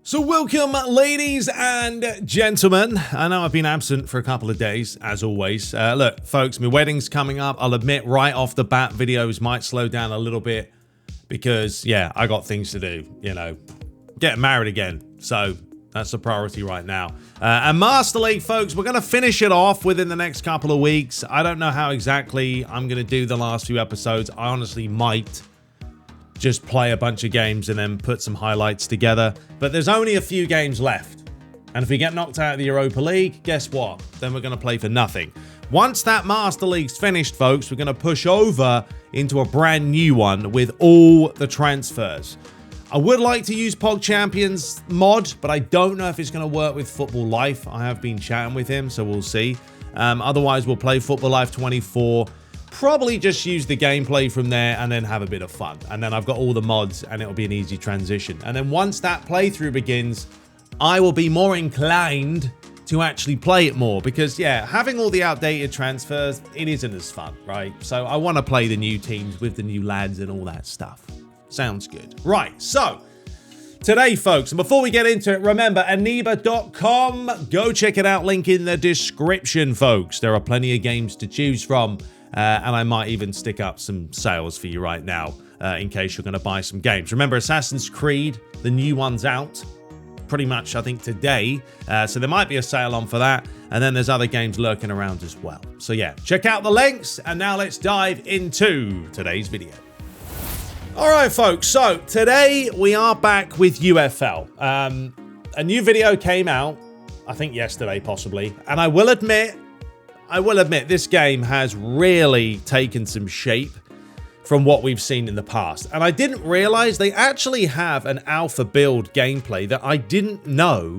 So welcome, ladies and gentlemen. I know I've been absent for a couple of days, as always. Look, folks, my wedding's coming up. I'll admit right off the bat, videos might slow down a little bit because, yeah, I got things to do, you know. Getting married again, so that's the priority right now. And Master League, folks, we're going to finish it off within the next couple of weeks. I don't know how exactly I'm going to do the last few episodes. I honestly might just play a bunch of games and then put some highlights together. But there's only a few games left. And if we get knocked out of the Europa League, guess what? Then we're going to play for nothing. Once that Master League's finished, folks, we're going to push over into a brand new one with all the transfers. I would like to use Pog Champions mod, but I don't know if it's going to work with Football Life. I have been chatting with him, so we'll see. Otherwise, we'll play Football Life 24. Probably just use the gameplay from there and then have a bit of fun. And then I've got all the mods and it'll be an easy transition. And then once that playthrough begins, I will be more inclined to actually play it more. Because, yeah, having all the outdated transfers, it isn't as fun, right? So I want to play the new teams with the new lads and all that stuff. Sounds good. Right, so today, folks, and before we get into it, remember, aniba.com. Go check it out. Link in the description, folks. There are plenty of games to choose from. And I might even stick up some sales for you right now in case you're going to buy some games. Remember, Assassin's Creed, the new one's out pretty much, I think, today. So there might be a sale on for that. And then there's other games lurking around as well. So yeah, check out the links. And now let's dive into today's video. All right, folks. So today we are back with UFL. A new video came out, I think yesterday possibly. And I will admit, this game has really taken some shape from what we've seen in the past. And I didn't realize they actually have an alpha build gameplay that I didn't know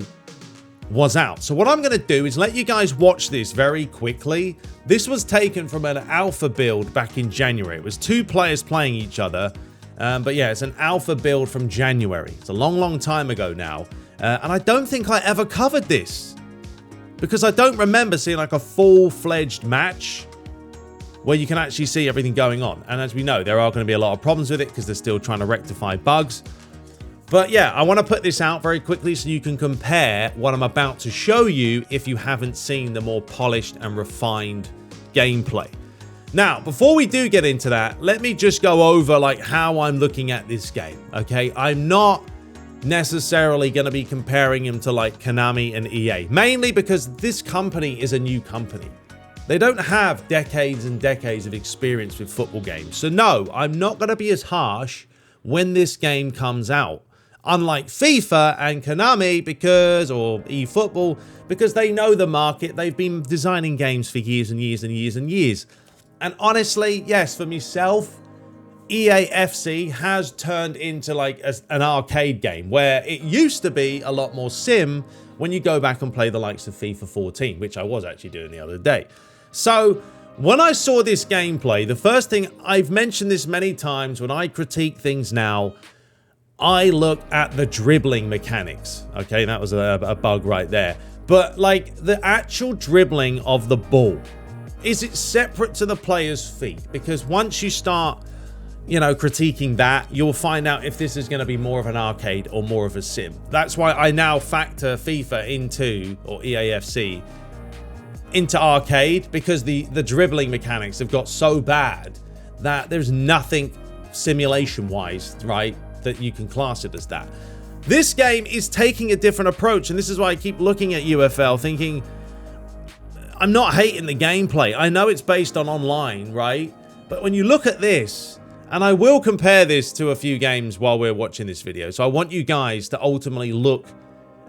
was out. So what I'm going to do is let you guys watch this very quickly. This was taken from an alpha build back in January. It was two players playing each other. But yeah, it's an alpha build from January. It's a long, long time ago now. And I don't think I ever covered this, because I don't remember seeing like a full-fledged match where you can actually see everything going on. And as we know, there are going to be a lot of problems with it because they're still trying to rectify bugs. But yeah, I want to put this out very quickly so you can compare what I'm about to show you if you haven't seen the more polished and refined gameplay. Now, before we do get into that, let me just go over like how I'm looking at this game, okay? I'm not necessarily going to be comparing him to like Konami and EA, mainly because this company is a new company. They don't have decades and decades of experience with football games. So no, I'm not going to be as harsh when this game comes out. Unlike FIFA and Konami or Efootball, because they know the market. They've been designing games for years and years and years and years. And honestly, yes, for myself, Eafc has turned into like an arcade game where it used to be a lot more sim when you go back and play the likes of FIFA 14, which I was actually doing the other day. So when I saw this gameplay, the first thing, I've mentioned this many times, when I critique things now, I look at the dribbling mechanics. Okay, that was a bug right there. But like the actual dribbling of the ball, is it separate to the player's feet? Because once you start, you know, critiquing that, you'll find out if this is going to be more of an arcade or more of a sim. That's why I now factor FIFA into, or Eafc, into arcade, because the dribbling mechanics have got so bad that there's nothing simulation-wise, right, that you can class it as that. This game is taking a different approach, and this is why I keep looking at UFL thinking, I'm not hating the gameplay. I know it's based on online, right? But when you look at this, and I will compare this to a few games while we're watching this video. So I want you guys to ultimately look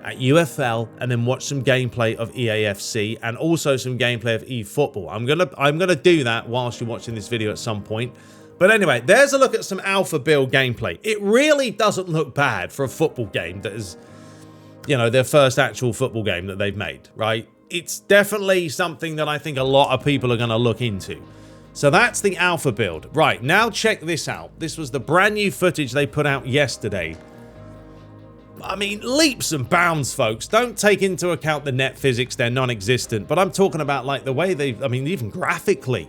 at UFL and then watch some gameplay of Eafc and also some gameplay of Efootball. I'm gonna do that whilst you're watching this video at some point. But anyway, there's a look at some alpha build gameplay. It really doesn't look bad for a football game that is, you know, their first actual football game that they've made, right? It's definitely something that I think a lot of people are gonna look into. So that's the alpha build. Right, now check this out. This was the brand new footage they put out yesterday. I mean, leaps and bounds, folks. Don't take into account the net physics, they're non-existent. But I'm talking about like the way I mean, even graphically,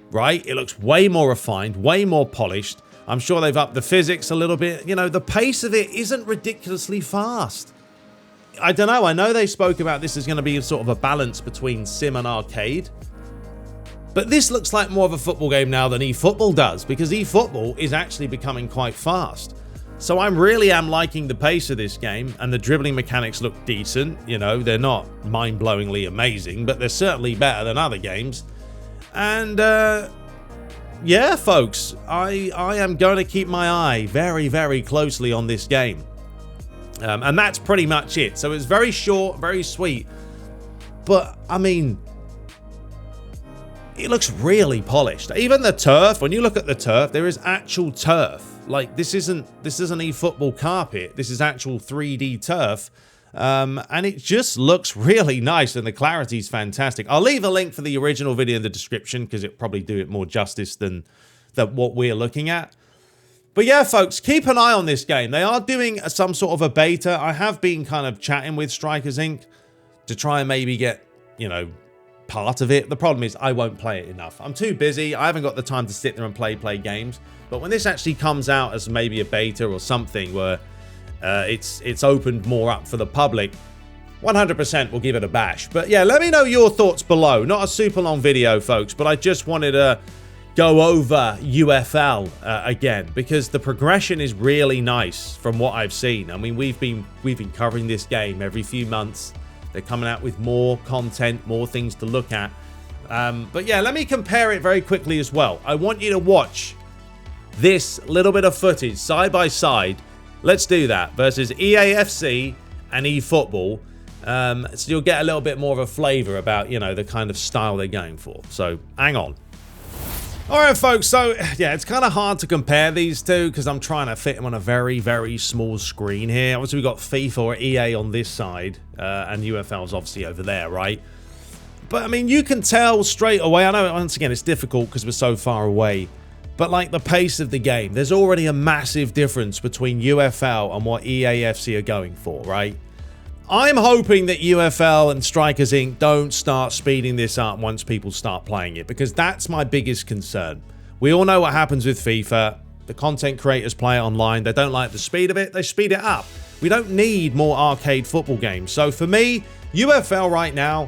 right? It looks way more refined, way more polished. I'm sure they've upped the physics a little bit. You know, the pace of it isn't ridiculously fast. I don't know. I know they spoke about this as going to be sort of a balance between sim and arcade. But this looks like more of a football game now than eFootball does, because eFootball is actually becoming quite fast. So I really am liking the pace of this game, and the dribbling mechanics look decent. You know, they're not mind-blowingly amazing, but they're certainly better than other games. And yeah, folks, I am going to keep my eye very, very closely on this game. And that's pretty much it. So it's very short, very sweet. But, I mean, it looks really polished. Even the turf, when you look at the turf, there is actual turf. Like, this isn't eFootball carpet. This is actual 3D turf. And it just looks really nice, and the clarity is fantastic. I'll leave a link for the original video in the description, because it'll probably do it more justice than what we're looking at. But yeah, folks, keep an eye on this game. They are doing some sort of a beta. I have been kind of chatting with Strikers Inc. to try and maybe get, you know, part of it. The problem is I won't play it enough. I'm too busy. I haven't got the time to sit there and play games. But when this actually comes out as maybe a beta or something where it's opened more up for the public, 100% we'll give it a bash. But yeah, let me know your thoughts below. Not a super long video, folks, but I just wanted to go over UFL again, because the progression is really nice from what I've seen. I mean, we've been covering this game every few months. They're coming out with more content, more things to look at. But yeah, let me compare it very quickly as well. I want you to watch this little bit of footage side by side. Let's do that versus Eafc and eFootball. So you'll get a little bit more of a flavor about, you know, the kind of style they're going for. So hang on. All right, folks, so yeah, it's kind of hard to compare these two because I'm trying to fit them on a very, very small screen here. Obviously, we've got FIFA or EA on this side, and UFL's obviously over there, right? But, I mean, you can tell straight away. I know, once again, it's difficult because we're so far away. But, like, the pace of the game, there's already a massive difference between UFL and what Eafc are going for, right? I'm hoping that UFL and Strikers Inc. don't start speeding this up once people start playing it, because that's my biggest concern. We all know what happens with FIFA. The content creators play it online. They don't like the speed of it. They speed it up. We don't need more arcade football games. So for me, UFL right now,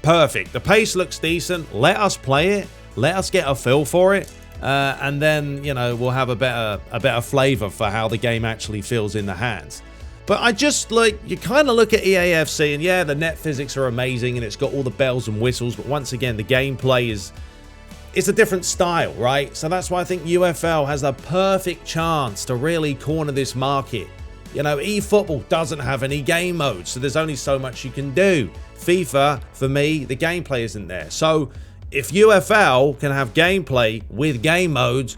perfect. The pace looks decent. Let us play it. Let us get a feel for it. And then, you know, we'll have a better flavor for how the game actually feels in the hands. But I just, like, you kind of look at Eafc, and yeah, the net physics are amazing, and it's got all the bells and whistles, but once again, the gameplay it's a different style, right? So that's why I think UFL has the perfect chance to really corner this market. You know, eFootball doesn't have any game modes, so there's only so much you can do. FIFA, for me, the gameplay isn't there. So if UFL can have gameplay with game modes,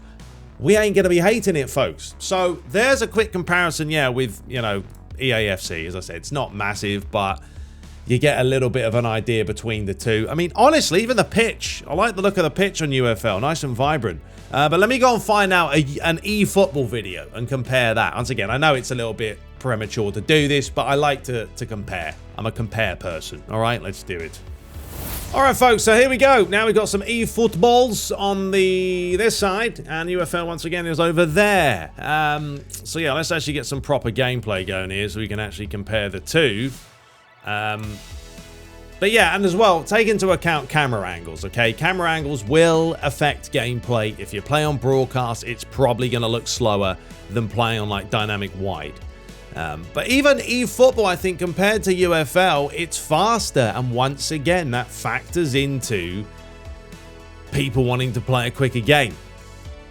we ain't going to be hating it, folks. So there's a quick comparison, yeah, with, you know, Eafc. As I said, it's not massive, but you get a little bit of an idea between the two. I mean, honestly, even the pitch, I like the look of the pitch on UFL, nice and vibrant. But let me go and find out an eFootball video and compare that. Once again, I know it's a little bit premature to do this, but I like to compare. I'm a compare person. All right, let's do it. All right, folks, so here we go. Now we've got some eFootballs on this side, and UFL once again is over there. So yeah, let's actually get some proper gameplay going here so we can actually compare the two. But yeah, and as well, take into account camera angles, okay? Camera angles will affect gameplay. If you play on broadcast, it's probably going to look slower than playing on, like, dynamic wide. But even eFootball, I think, compared to UFL, it's faster. And once again, that factors into people wanting to play a quicker game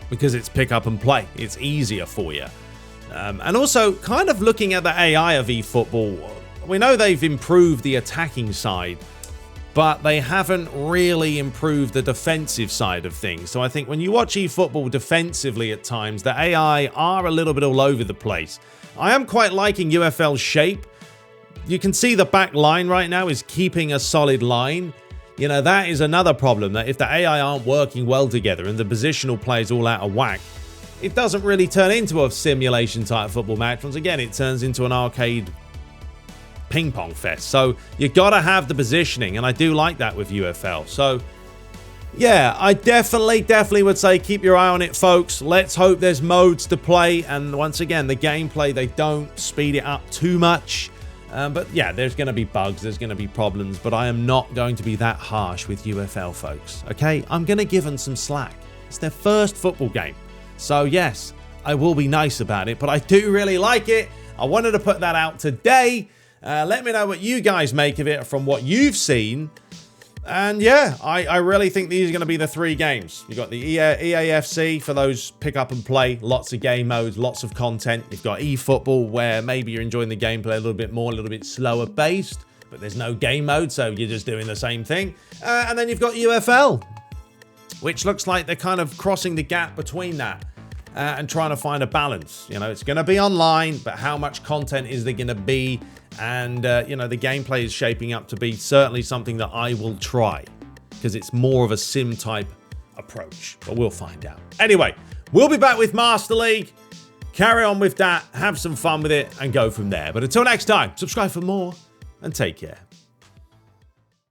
because it's pick up and play. It's easier for you. And also, kind of looking at the AI of eFootball, we know they've improved the attacking side, but they haven't really improved the defensive side of things. So I think when you watch eFootball defensively at times, the AI are a little bit all over the place. I am quite liking UFL's shape. You can see the back line right now is keeping a solid line. You know, that is another problem, that if the AI aren't working well together and the positional play is all out of whack, it doesn't really turn into a simulation type football match. Once again, it turns into an arcade ping pong fest. So you got to have the positioning, and I do like that with UFL. So Yeah, I definitely would say keep your eye on it, folks. Let's hope there's modes to play. And once again, the gameplay, they don't speed it up too much. But yeah, there's going to be bugs. There's going to be problems. But I am not going to be that harsh with UFL, folks. Okay, I'm going to give them some slack. It's their first football game. So yes, I will be nice about it. But I do really like it. I wanted to put that out today. Let me know what you guys make of it from what you've seen. And yeah, I really think these are going to be the 3 games. You've got the Eafc for those pick up and play, lots of game modes, lots of content. You've got Efootball where maybe you're enjoying the gameplay a little bit more, a little bit slower paced, but there's no game mode, so you're just doing the same thing. And then you've got UFL, which looks like they're kind of crossing the gap between that and trying to find a balance. You know, it's going to be online, but how much content is there going to be? And, you know, the gameplay is shaping up to be certainly something that I will try because it's more of a sim type approach, but we'll find out. Anyway, we'll be back with Master League. Carry on with that, have some fun with it and go from there. But until next time, subscribe for more and take care.